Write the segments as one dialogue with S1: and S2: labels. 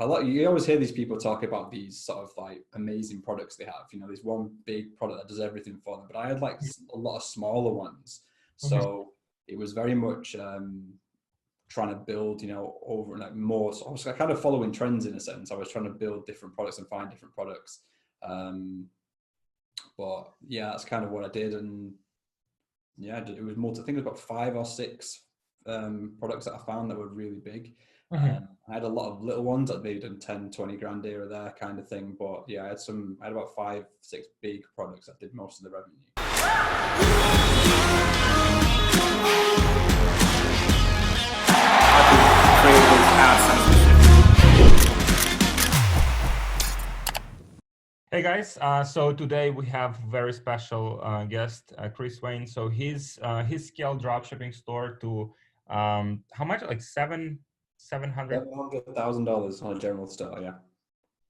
S1: You always hear these people talk about these sort of like amazing products they have. You know, there's one big product that does everything for them, but I had like a lot of smaller ones. So it was very much trying to build, you know, over like more. So I was kind of following trends in a sense. I was trying to build different products and find different products. But yeah, that's kind of what I did. And yeah, it was more. I think it was about 5 or 6 products that I found that were really big. I had a lot of little ones that they'd done 10, 20 grand here or there kind of thing. But yeah, I had about 5, 6 big products that did most of the revenue.
S2: Hey guys, so today we have very special guest, Chris Wane. So he's scaled dropshipping store to how much? Like
S1: $700,000 on a general store, yeah.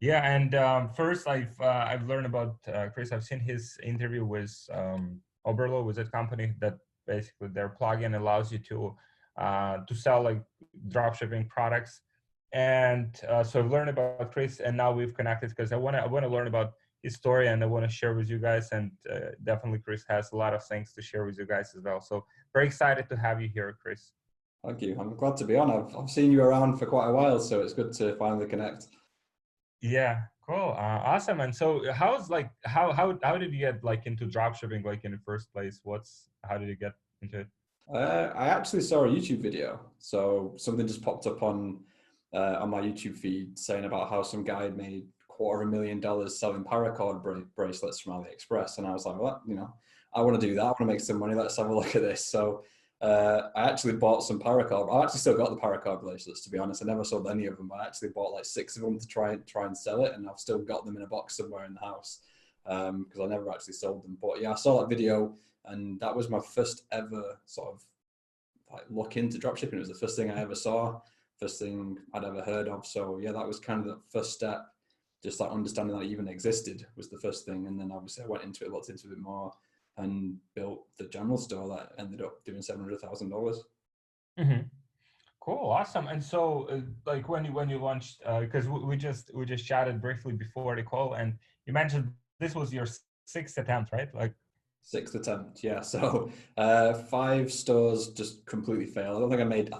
S2: Yeah, and first I've learned about Chris. I've seen his interview with Oberlo, with that company that basically their plugin allows you to sell like dropshipping products. And so I've learned about Chris, and now we've connected because I want to learn about his story, and I want to share with you guys. And definitely, Chris has a lot of things to share with you guys as well. So very excited to have you here, Chris.
S1: Thank you. I'm glad to be on. I've seen you around for quite a while, so it's good to finally connect.
S2: Yeah, cool, awesome. And so, how did you get like into dropshipping like in the first place? How did you get into it?
S1: I actually saw a YouTube video, so something just popped up on my YouTube feed saying about how some guy had made $250,000 selling paracord bracelets from AliExpress, and I was like, well, you know, I want to do that. I want to make some money. Let's have a look at this. So I actually bought some paracord. I actually still got the paracord bracelets, to be honest. I never sold any of them. I actually bought like 6 of them to try and sell it, and I've still got them in a box somewhere in the house because I never actually sold them. But yeah, I saw that video, and that was my first ever sort of like look into dropshipping. It was the first thing I ever saw, first thing I'd ever heard of. So yeah, that was kind of the first step. Just like understanding that it even existed was the first thing, and then obviously I went into it, looked into it more, and built the general store that ended up doing $700,000.
S2: Cool, awesome. And so, like when you launched, because we just chatted briefly before the call, and you mentioned this was your 6th attempt, right? Like
S1: 6th attempt, yeah. So 5 stores just completely failed. I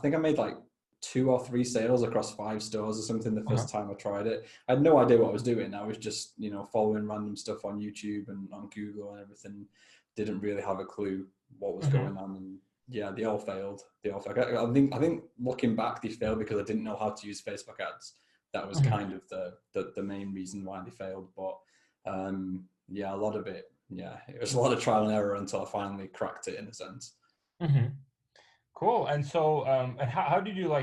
S1: think I made like 2 or 3 sales across 5 stores or something the first time I tried it. I had no idea what I was doing. I was just, you know, following random stuff on YouTube and on Google and everything. Didn't really have a clue what was going on. And yeah, they all failed. I think looking back, they failed because I didn't know how to use Facebook ads. That was kind of the main reason why they failed. But yeah, a lot of it. Yeah, it was a lot of trial and error until I finally cracked it in a sense.
S2: Cool. And so, and how did you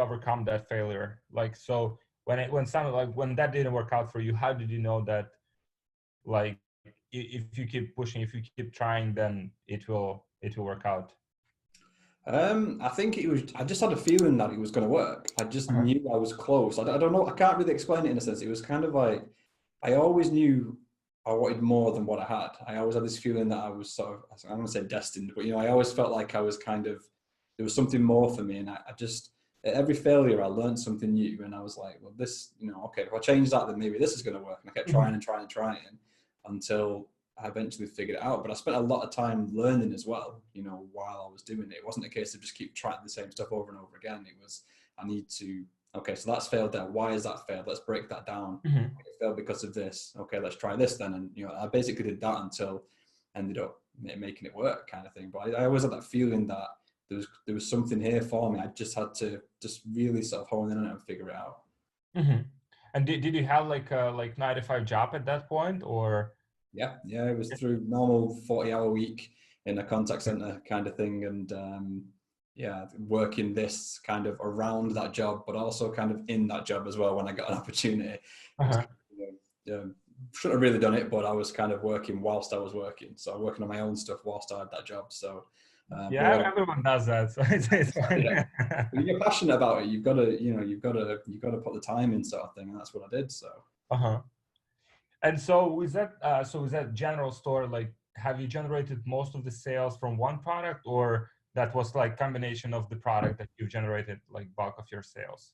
S2: overcome that failure? Like, so when that didn't work out for you, how did you know that, like, if you keep pushing, if you keep trying, then it will work out?
S1: I think I just had a feeling that it was going to work. I just knew I was close. I don't know. I can't really explain it in a sense. It was kind of like, I always knew I wanted more than what I had. I always had this feeling that I was sort of, I'm going to say destined, but, you know, I always felt like I was kind of, there was something more for me. And I just, at every failure, I learned something new. And I was like, well, this, you know, okay, if I change that, then maybe this is going to work. And I kept trying until I eventually figured it out. But I spent a lot of time learning as well, you know, while I was doing it. It wasn't a case of just keep trying the same stuff over and over again. It was, I need to, okay, so that's failed there. Why has that failed? Let's break that down. It failed because of this. Okay, let's try this then. And, you know, I basically did that until I ended up making it work kind of thing. But I always had that feeling that there was something here for me. I just had to just really sort of hone in on it and figure it out.
S2: And did you have like a 9-to-5 job at that point, or?
S1: Yeah, it was through normal 40-hour week in a contact center kind of thing. And yeah, working this kind of around that job, but also kind of in that job as well when I got an opportunity. Shouldn't have really done it, but I was kind of working whilst I was working. So I'm working on my own stuff whilst I had that job. So
S2: everyone does that. So it's fine.
S1: Yeah. When you're passionate about it, you've got to put the time in, sort of thing, and that's what I did. So.
S2: And so is that general store, like, have you generated most of the sales from one product, or that was like combination of the product that you generated like bulk of your sales?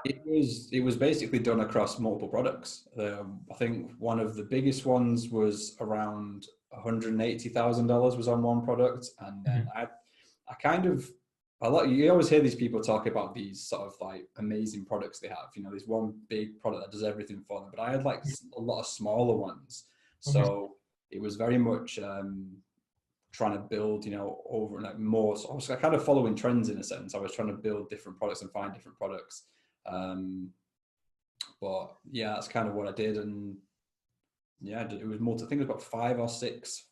S1: It was basically done across multiple products. I think one of the biggest ones was around $180,000 was on one product, and then I kind of you always hear these people talk about these sort of like amazing products they have. You know, there's one big product that does everything for them, but I had like a lot of smaller ones. So it was very much trying to build, you know, over like more. So I was kind of following trends in a sense. I was trying to build different products and find different products. But yeah, that's kind of what I did. And yeah, it was I think it was about 5 or 6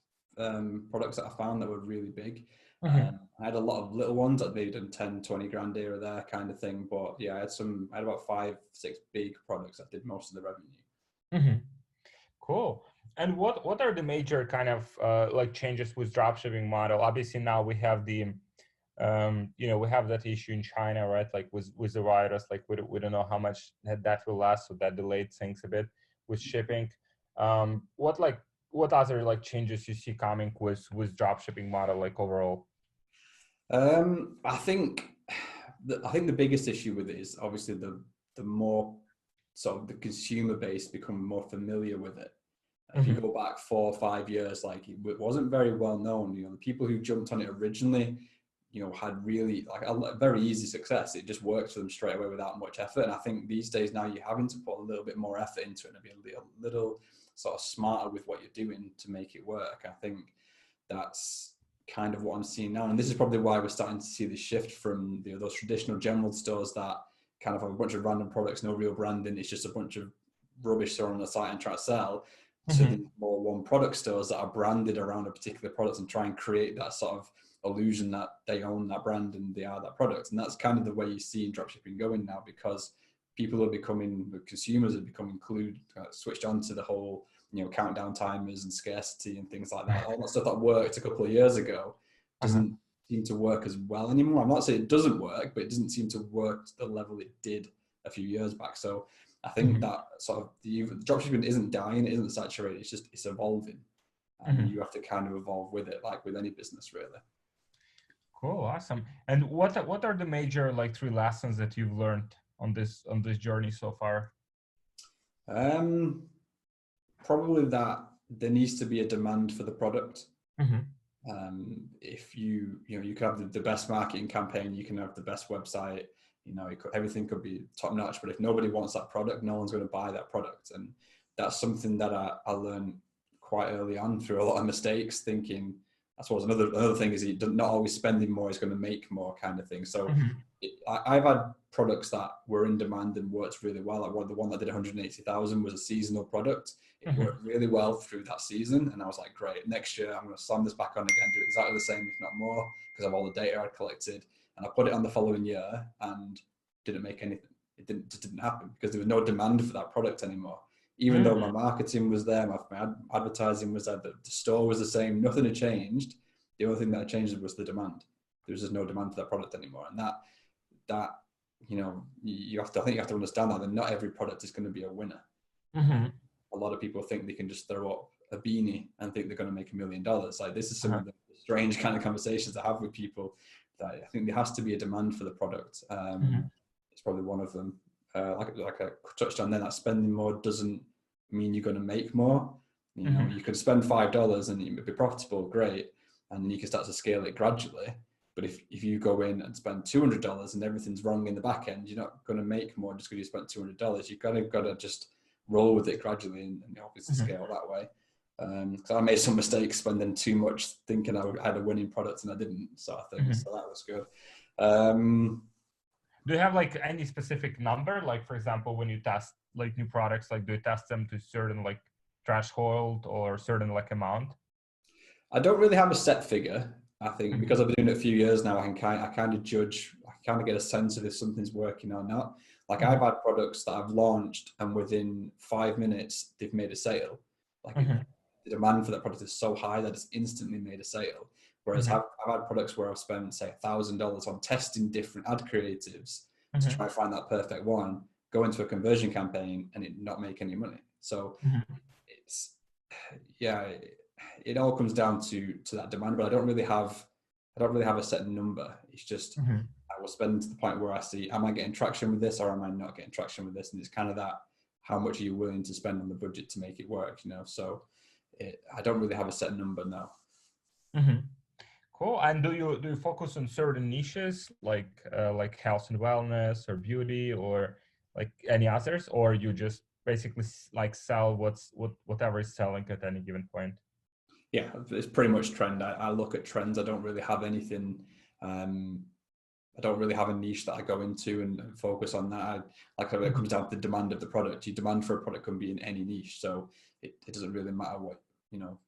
S1: products that I found that were really big. I had a lot of little ones that made them 10, 20 grand here or there kind of thing. But yeah, I had about 5, 6 big products that did most of the revenue.
S2: Cool. And what are the major kind of like changes with dropshipping model? Obviously now we have the you know, we have that issue in China, right? Like with the virus, like we don't know how much that will last, so that delayed things a bit with shipping. What other like changes you see coming with dropshipping model like overall?
S1: I think the biggest issue with it is obviously the more sort of the consumer base become more familiar with it. If you go back 4 or 5 years, like it wasn't very well known. You know, the people who jumped on it originally, you know, had really like a very easy success. It just worked for them straight away without much effort. And I think these days now you're having to put a little bit more effort into it and be a little sort of smarter with what you're doing to make it work. I think that's kind of what I'm seeing now. And this is probably why we're starting to see the shift from those traditional general stores that kind of have a bunch of random products, no real branding. It's just a bunch of rubbish thrown on the site and try to sell, to the more one product stores that are branded around a particular product and try and create that sort of illusion that they own that brand and they are that product. And that's kind of the way you see dropshipping going now, because people are becoming, the consumers are becoming switched on to the whole, you know, countdown timers and scarcity and things like that. All that stuff that worked a couple of years ago doesn't seem to work as well anymore. I'm not saying it doesn't work, but it doesn't seem to work to the level it did a few years back. So I think that sort of the dropshipping isn't dying, it isn't saturated, it's evolving. And you have to kind of evolve with it, like with any business, really.
S2: Cool, awesome. And what are the major like 3 lessons that you've learned on this journey so far?
S1: Probably that there needs to be a demand for the product. If you can have the best marketing campaign, you can have the best website, you know, everything could be top notch, but if nobody wants that product, no one's going to buy that product. And that's something that I learned quite early on through a lot of mistakes, thinking, I suppose another thing is not always spending more is going to make more kind of thing. So I've had products that were in demand and worked really well. Like the one that did 180,000 was a seasonal product. It worked really well through that season. And I was like, great, next year I'm going to slam this back on again, do exactly the same, if not more, because of all the data I'd collected. And I put it on the following year and didn't make anything. It didn't happen because there was no demand for that product anymore. Even though my marketing was there, my advertising was there, the store was the same, nothing had changed. The only thing that had changed was the demand. There was just no demand for that product anymore. And that you know, I think you have to understand that not every product is going to be a winner. A lot of people think they can just throw up a beanie and think they're going to make $1 million. Like, this is some of the strange kind of conversations I have with people, that I think there has to be a demand for the product. It's probably one of them. Like I touched on then, that spending more doesn't mean you're going to make more. You know, you could spend $5 and it would be profitable, great, and you can start to scale it gradually. But if you go in and spend $200 and everything's wrong in the back end, you're not going to make more just because you spent $200. You've got to just roll with it gradually and obviously scale that way. Because I made some mistakes spending too much, thinking I had a winning product and I didn't, sort of thing. So that was good.
S2: Do you have like any specific number? Like, for example, when you test like new products, like do you test them to certain like threshold or certain like amount?
S1: I don't really have a set figure. I think because I've been doing it a few years now, I kind of judge, I kind of get a sense of if something's working or not. Like I've had products that I've launched and within 5 minutes, they've made a sale. Like the demand for that product is so high that it's instantly made a sale. Whereas I've had products where I've spent, say, $1,000 on testing different ad creatives to try and find that perfect one, go into a conversion campaign and it not make any money. So it's, yeah, it all comes down to that demand, but I don't really have a set number. It's just I will spend to the point where I see, am I getting traction with this or am I not getting traction with this? And it's kind of that, how much are you willing to spend on the budget to make it work, you know? So I don't really have a set number now.
S2: Cool. And do you focus on certain niches like health and wellness or beauty or like any others, or you just basically like sell whatever is selling at any given point?
S1: Yeah, it's pretty much trend. I look at trends. I don't really have anything. I don't really have a niche that I go into and focus on that. It comes down to the demand of the product. Your demand for a product can be in any niche, so it doesn't really matter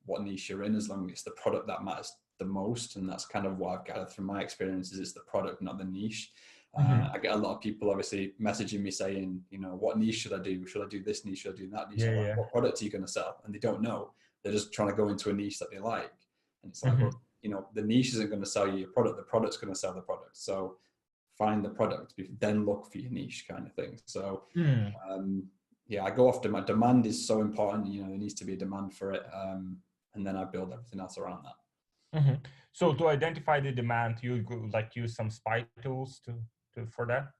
S1: what niche you're in, as long as it's the product that matters the most. And that's kind of what I've gathered from my experiences. It's the product, not the niche. I get a lot of people obviously messaging me saying, what niche should I do? Should I do this niche? Should I do that niche?
S2: Yeah.
S1: What product are you going to sell? And they don't know. They're just trying to go into a niche that they like. And it's like, well, the niche isn't going to sell you your product. The product's going to sell the product. So find the product, then look for your niche kind of thing. So I go after my demand is so important. There needs to be a demand for it. And then I build everything else around that.
S2: So to identify the demand, you use some spy tools for that?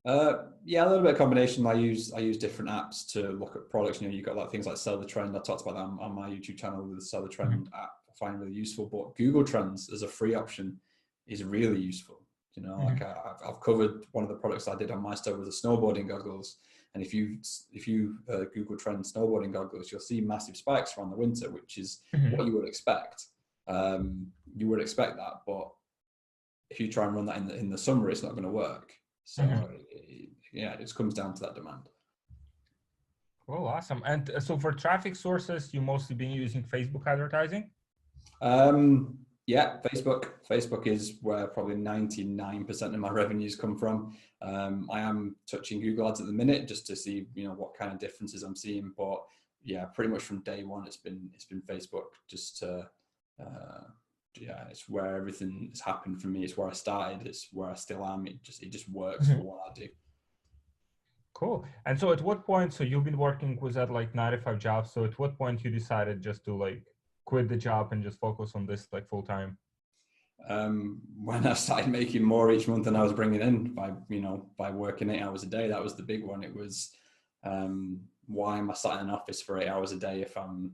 S1: A little bit of combination. I use different apps to look at products. You've got things like Sell the Trend. I talked about that on my YouTube channel with the Sell the Trend app. I find really useful. But Google Trends as a free option is really useful. I've covered one of the products I did on my store was the snowboarding goggles. And if you Google Trend snowboarding goggles, you'll see massive spikes around the winter, which is what you would expect. You would expect that, but if you try and run that in the summer, it's not going to work. So it just comes down to that demand.
S2: Cool, awesome. And so for traffic sources, you mostly been using Facebook advertising?
S1: Yeah, Facebook is where probably 99% of my revenues come from. I am touching Google Ads at the minute just to see what kind of differences I'm seeing, but yeah, pretty much from day one it's been Facebook. Just to it's where everything has happened for me. It's where I started. It's where I still am. It just works for what I do.
S2: Cool. And so at what point, so you've been working with that 95 jobs. So at what point you decided just to quit the job and just focus on this full time?
S1: When I started making more each month than I was bringing in by working 8 hours a day, that was the big one. It was, why am I sat in an office for 8 hours a day if I'm,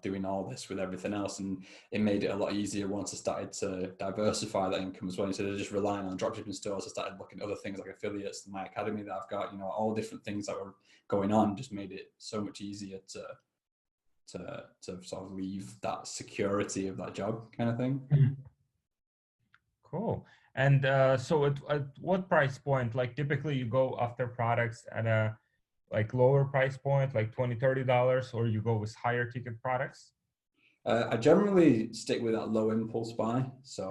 S1: doing all this with everything else? And it made it a lot easier once I started to diversify that income as well. Instead of just relying on dropshipping stores, I started looking at other things like affiliates, my academy that I've got, all different things that were going on, just made it so much easier to sort of leave that security of that job kind of thing.
S2: Cool. And so at what price point, typically you go after products at a lower price point, like $20-$30, or you go with higher ticket products?
S1: I generally stick with that low impulse buy. So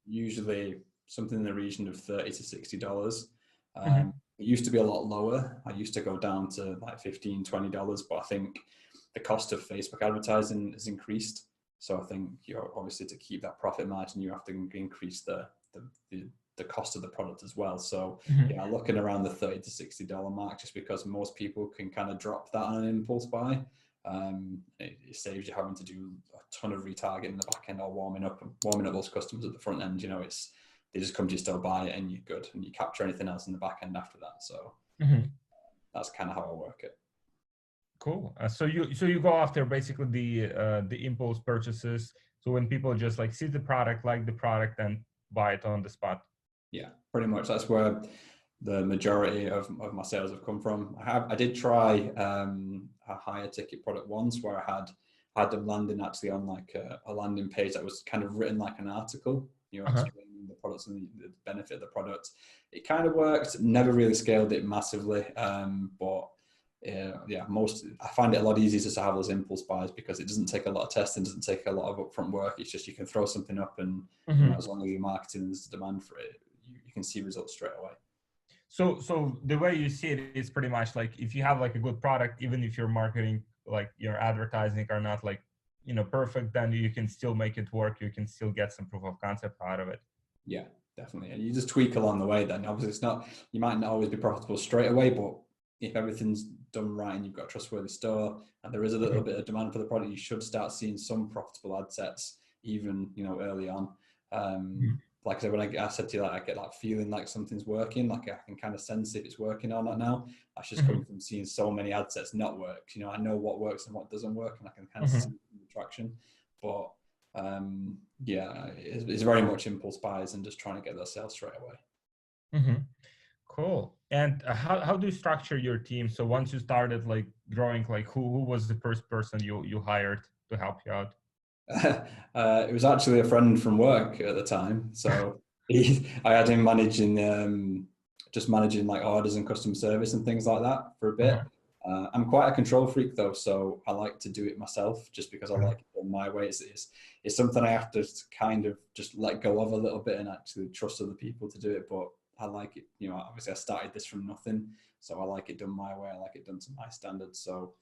S1: usually something in the region of $30-$60. It used to be a lot lower. I used to go down to $15-$20, but I think the cost of Facebook advertising has increased. So I think obviously to keep that profit margin, you have to increase the cost of the product as well. So looking around the $30-$60 mark, just because most people can kind of drop that on an impulse buy. It saves you having to do a ton of retargeting in the back end or warming up those customers at the front end. They just come to your store, buy it, and you're good, and you capture anything else in the back end after that. So that's kind of how I work it.
S2: Cool. So you go after basically the impulse purchases. So when people just see the product, like the product, and buy it on the spot.
S1: Yeah, pretty much. That's where the majority of my sales have come from. I did try a higher ticket product once, where I had them landing actually on a landing page that was kind of written like an article, explaining the products and the benefit of the product. It kind of worked. Never really scaled it massively, but I find it a lot easier just to have those impulse buys, because it doesn't take a lot of testing, doesn't take a lot of upfront work. It's just you can throw something up, and as long as you're marketing and there's demand for it, you can see results straight away.
S2: So the way you see it is pretty much if you have a good product, even if your marketing, your advertising are not perfect, then you can still make it work. You can still get some proof of concept out of it.
S1: Yeah, definitely. And you just tweak along the way. Then obviously you might not always be profitable straight away, but if everything's done right and you've got a trustworthy store and there is a little bit of demand for the product, you should start seeing some profitable ad sets even, early on. like I said, when I said to you, like, I get that feeling like something's working, like I can kind of sense if it's working or not now. That's just coming from seeing so many ad sets not work. You know, I know what works and what doesn't work, and I can kind of see the traction. But yeah, it's very much impulse buys and just trying to get those sales straight away.
S2: Cool. And how do you structure your team? So once you started like growing, like who was the first person you hired to help you out?
S1: It was actually a friend from work at the time. So I had him managing, just managing like orders and customer service and things like that for a bit. I'm quite a control freak though, so I like to do it myself just because I like it done my way. It's something I have to kind of just let go of a little bit and actually trust other people to do it. But I like it, you know, obviously I started this from nothing, so I like it done my way. I like it done to my standards. So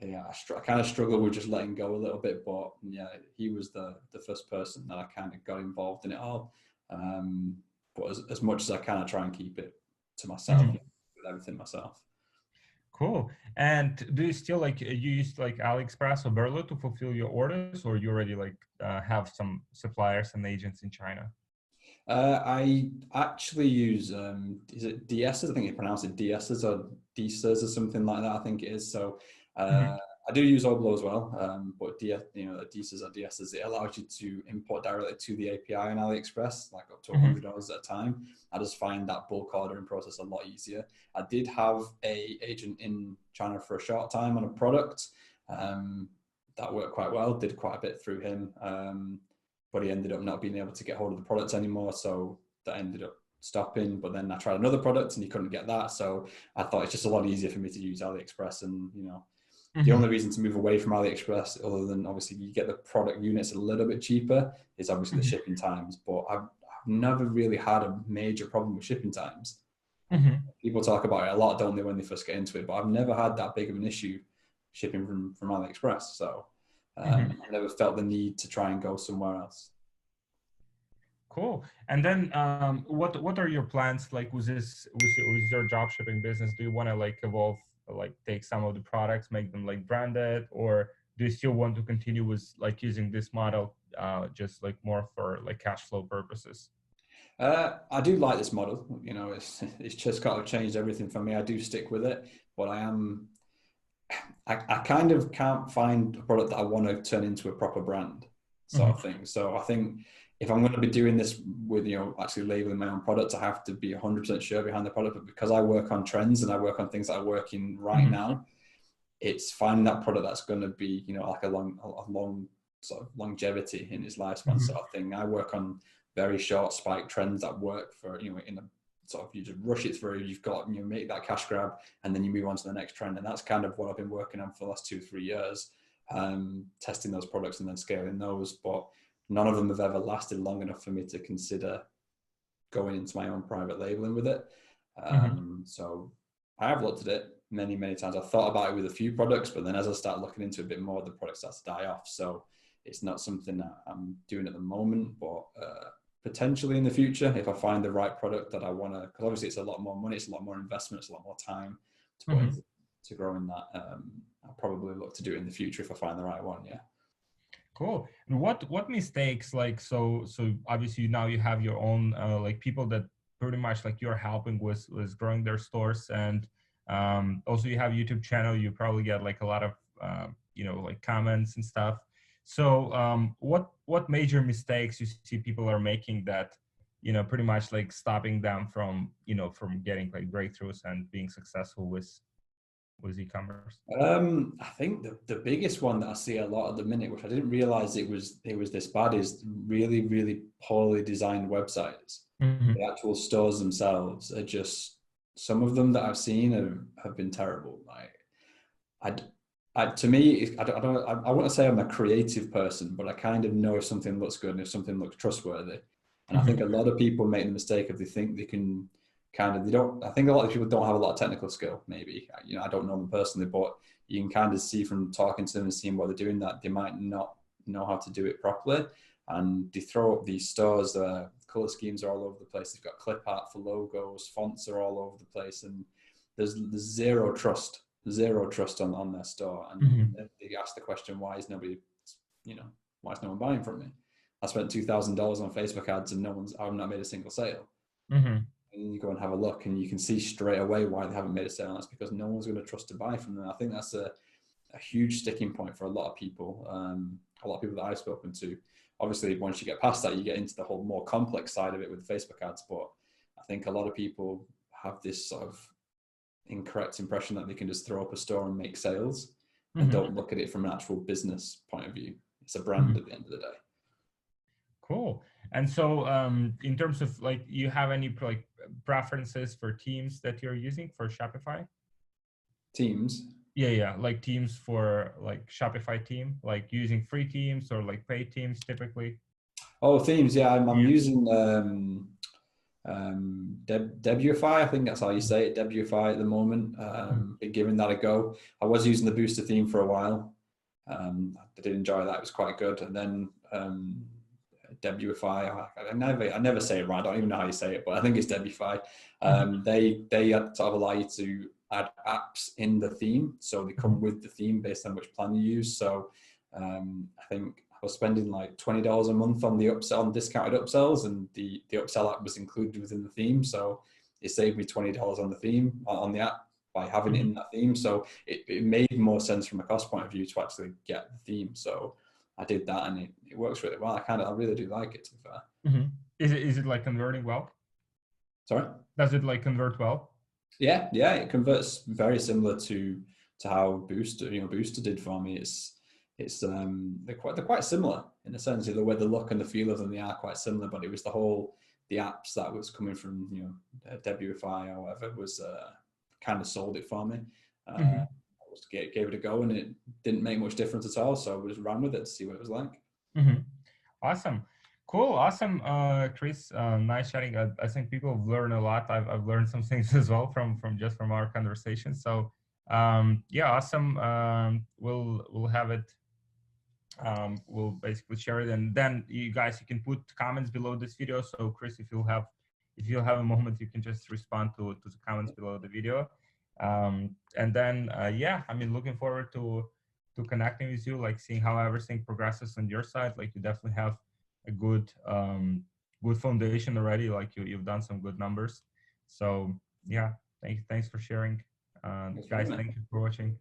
S1: yeah, I kind of struggle with just letting go a little bit, but yeah, he was the first person that I kind of got involved in it all. But as much as I can, I try and keep it to myself, with everything myself.
S2: Cool. And do you still like you use like AliExpress or Berlo to fulfill your orders, or you already like have some suppliers and agents in China?
S1: I actually use is it DSs? I think you pronounce it DSs or DSs or something like that. I think it is. So I do use Oblo as well, but you know, DSs or DSs, it allows you to import directly to the API on AliExpress, like up to $100 at a time. I just find that bulk ordering process a lot easier. I did have a agent in China for a short time on a product that worked quite well. Did quite a bit through him. But he ended up not being able to get hold of the products anymore. So that ended up stopping. But then I tried another product and he couldn't get that. So I thought it's just a lot easier for me to use AliExpress. And, you know, the only reason to move away from AliExpress, other than obviously you get the product units a little bit cheaper, is obviously the shipping times. But I've never really had a major problem with shipping times. People talk about it a lot, don't they, when they first get into it? But I've never had that big of an issue shipping from AliExpress. So I never felt the need to try and go somewhere else.
S2: Cool. And then what are your plans like with your drop shipping business? Do you want to like evolve, like take some of the products, make them like branded, or do you still want to continue with like using this model just like more for like cash flow purposes?
S1: I do like this model. You know, it's just got to change everything for me. I do stick with it, but I kind of can't find a product that I want to turn into a proper brand sort of thing. So I think if I'm going to be doing this with, you know, actually labeling my own products, I have to be 100% sure behind the product. But because I work on trends and I work on things that are working right now, it's finding that product that's going to be, you know, like a long sort of longevity in its lifespan sort of thing. I work on very short spike trends that work for, you know, in a sort of, you just rush it through, you've got, you make that cash grab, and then you move on to the next trend. And that's kind of what I've been working on for the last 2-3 years, testing those products and then scaling those. But none of them have ever lasted long enough for me to consider going into my own private labeling with it. So I have looked at it many times. I've thought about it with a few products, but then as I start looking into it a bit more, the product starts to die off. So it's not something that I'm doing at the moment, but potentially in the future, if I find the right product that I want to, because obviously it's a lot more money, it's a lot more investment, it's a lot more time to put into growing that. I'll probably look to do it in the future if I find the right one. Yeah.
S2: Cool. And what mistakes, like, so obviously now you have your own like people that pretty much like you're helping with growing their stores, and also you have YouTube channel, you probably get like a lot of you know, like comments and stuff. So what major mistakes you see people are making that, you know, pretty much like stopping them from, you know, from getting like breakthroughs and being successful with e-commerce?
S1: I think the biggest one that I see a lot at the minute, which I didn't realize it was this bad, is really poorly designed websites. The actual stores themselves are just, some of them that I've seen have been terrible. Like to me, I want to say I'm a creative person, but I kind of know if something looks good and if something looks trustworthy. And I think a lot of people make the mistake of they think they can I think a lot of people don't have a lot of technical skill, maybe. You know, I don't know them personally, but you can kind of see from talking to them and seeing what they're doing that they might not know how to do it properly. And they throw up these stores, color schemes are all over the place. They've got clip art for logos, fonts are all over the place, and there's zero trust on their store. And they ask the question, why is no one buying from me? I spent $2,000 on Facebook ads and I've not made a single sale.
S2: Mm-hmm.
S1: And you go and have a look and you can see straight away why they haven't made a sale. And that's because no one's going to trust to buy from them. I think that's a huge sticking point for a lot of people. A lot of people that I've spoken to. Obviously, once you get past that, you get into the whole more complex side of it with Facebook ads. But I think a lot of people have this sort of incorrect impression that they can just throw up a store and make sales and don't look at it from an actual business point of view. It's a brand at the end of the day.
S2: Cool. And so in terms of like, you have any like preferences for teams that you're using for Shopify?
S1: Teams?
S2: Yeah. Like teams for like Shopify team, like using free teams or like paid teams typically?
S1: Oh, themes. Yeah, I'm using Debuify. I think that's how you say it. Debuify at the moment. Been giving that a go. I was using the booster theme for a while. I did enjoy that. It was quite good. And then Debuify. I never say it right. I don't even know how you say it, but I think it's Debuify. They sort of allow you to add apps in the theme, so they come with the theme based on which plan you use. So I think I was spending like $20 a month on the upsell, on discounted upsells, and the upsell app was included within the theme. So it saved me $20 on the theme, on the app, by having it in that theme. So it made more sense from a cost point of view to actually get the theme. So I did that, and it works really well. I really do like it, to be fair.
S2: Is it like converting well?
S1: Sorry?
S2: Does it like convert well?
S1: Yeah, it converts very similar to how Booster did for me. They're quite similar in the sense of the way the look and the feel of them, they are quite similar, but it was the apps that was coming from Debuify or whatever was kind of sold it for me. I just gave it a go, and it didn't make much difference at all, so I just ran with it to see what it was like.
S2: Awesome. Cool. Awesome. Chris, nice chatting. I think people have learned a lot. I've learned some things as well from our conversation. So yeah, awesome. We'll have it. We'll basically share it, and then you can put comments below this video. So Chris, if you'll have a moment, you can just respond to the comments below the video. And then yeah, I mean, looking forward to connecting with you, like seeing how everything progresses on your side. Like you definitely have a good foundation already. Like you've done some good numbers. So yeah, thanks for sharing. Guys, thank you for watching.